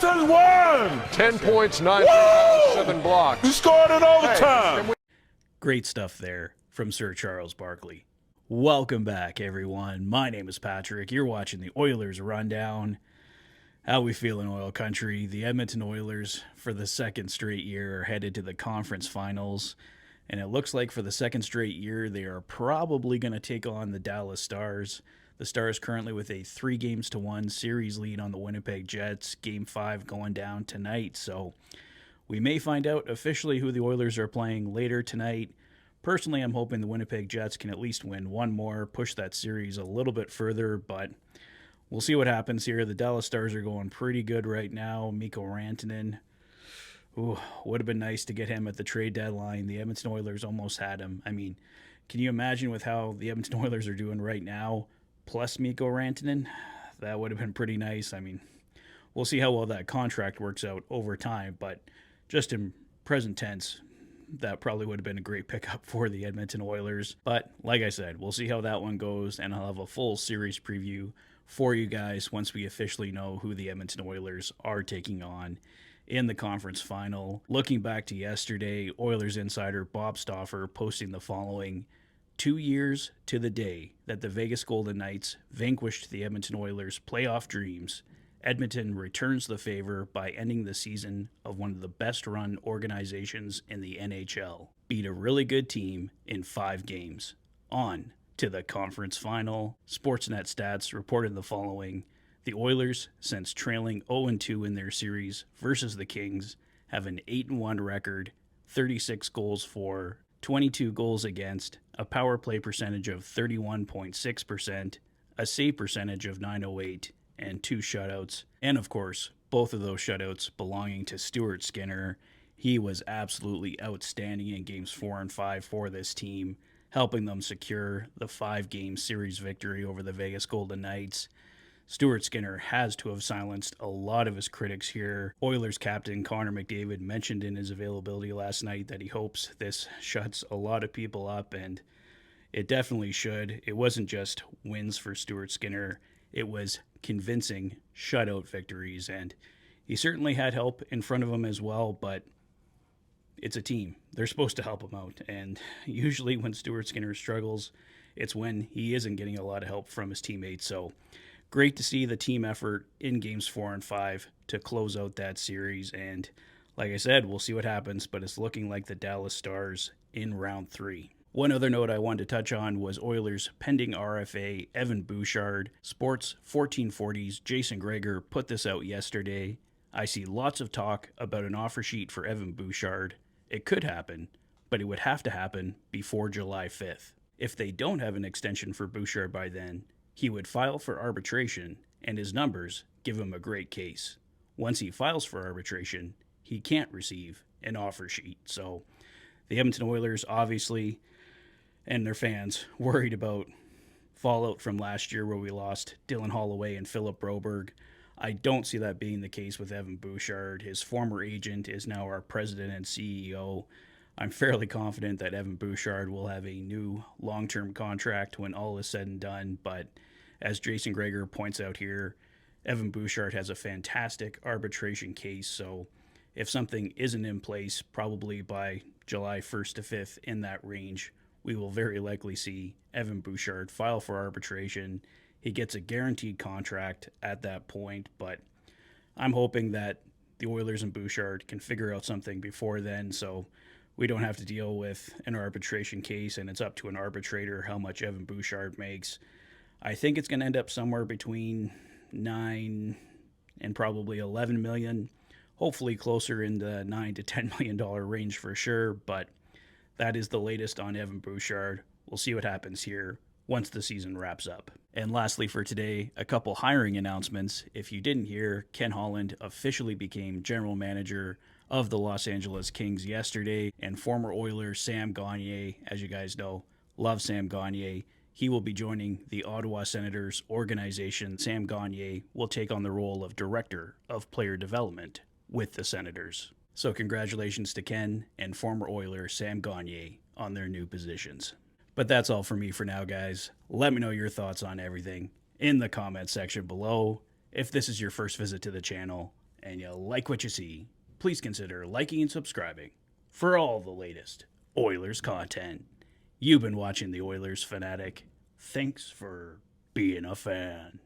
just won! 10 points, 9 rebounds, 7 blocks. You scored it all the time! Great stuff there from Sir Charles Barkley. Welcome back, everyone. My name is Patrick. You're watching the Oilers Rundown. How we feel in Oil Country? The Edmonton Oilers, for the second straight year, are headed to the conference finals. And it looks like for the second straight year, they are probably going to take on the Dallas Stars. The Stars currently with a 3-1 series lead on the Winnipeg Jets. Game 5 going down tonight. So we may find out officially who the Oilers are playing later tonight. Personally, I'm hoping the Winnipeg Jets can at least win one more, push that series a little bit further, but we'll see what happens here. The Dallas Stars are going pretty good right now. Mikko Rantanen, would have been nice to get him at the trade deadline. The Edmonton Oilers almost had him. I mean, can you imagine with how the Edmonton Oilers are doing right now, plus Mikko Rantanen? That would have been pretty nice. I mean, we'll see how well that contract works out over time, but just in present tense, that probably would have been a great pickup for the Edmonton Oilers. But like I said, we'll see how that one goes, and I'll have a full series preview for you guys once we officially know who the Edmonton Oilers are taking on in the conference final. Looking back to yesterday, Oilers insider Bob Stauffer posting the following: 2 years to the day that the Vegas Golden Knights vanquished the Edmonton Oilers' playoff dreams, Edmonton returns the favor by ending the season of one of the best-run organizations in the NHL. Beat a really good team in 5 games. On to the conference final. Sportsnet Stats reported the following: the Oilers, since trailing 0-2 in their series versus the Kings, have an 8-1 record, 36 goals for, 22 goals against, a power play percentage of 31.6%, a save percentage of .908, and 2 shutouts. And of course, both of those shutouts belonging to Stuart Skinner. He was absolutely outstanding in games 4 and 5 for this team, helping them secure the 5-game series victory over the Vegas Golden Knights. Stuart Skinner has to have silenced a lot of his critics here. Oilers captain Connor McDavid mentioned in his availability last night that he hopes this shuts a lot of people up, and it definitely should. It wasn't just wins for Stuart Skinner. It was convincing shutout victories, and he certainly had help in front of him as well, but it's a team. They're supposed to help him out, and usually when Stuart Skinner struggles, it's when he isn't getting a lot of help from his teammates. So great to see the team effort in games 4 and 5 to close out that series. And like I said, we'll see what happens, but it's looking like the Dallas Stars in round 3. One other note I wanted to touch on was Oilers' pending RFA, Evan Bouchard. Sports 1440's Jason Gagner put this out yesterday. I see lots of talk about an offer sheet for Evan Bouchard. It could happen, but it would have to happen before July 5th. If they don't have an extension for Bouchard by then, he would file for arbitration, and his numbers give him a great case. Once he files for arbitration, he can't receive an offer sheet. So the Edmonton Oilers, obviously, and their fans, worried about fallout from last year where we lost Dylan Holloway and Philip Broberg. I don't see that being the case with Evan Bouchard. His former agent is now our president and CEO. I'm fairly confident that Evan Bouchard will have a new long-term contract when all is said and done, but as Jason Gagner points out here, Evan Bouchard has a fantastic arbitration case, so if something isn't in place, probably by July 1st to 5th in that range, we will very likely see Evan Bouchard file for arbitration. He gets a guaranteed contract at that point, but I'm hoping that the Oilers and Bouchard can figure out something before then, so we don't have to deal with an arbitration case, and it's up to an arbitrator how much Evan Bouchard makes. I think it's going to end up somewhere between 9 and probably 11 million, hopefully closer in the $9 to $10 million range for sure, but that is the latest on Evan Bouchard. We'll see what happens here once the season wraps up. And lastly for today, a couple hiring announcements. If you didn't hear, Ken Holland officially became general manager of the Los Angeles Kings yesterday, and former Oiler Sam Gagner, as you guys know, love Sam Gagner. He will be joining the Ottawa Senators organization. Sam Gagner will take on the role of Director of Player Development with the Senators. So congratulations to Ken and former Oiler Sam Gagner on their new positions. But that's all for me for now, guys. Let me know your thoughts on everything in the comments section below. If this is your first visit to the channel, and you like what you see, please consider liking and subscribing for all the latest Oilers content. You've been watching the Oilers Fanatic. Thanks for being a fan.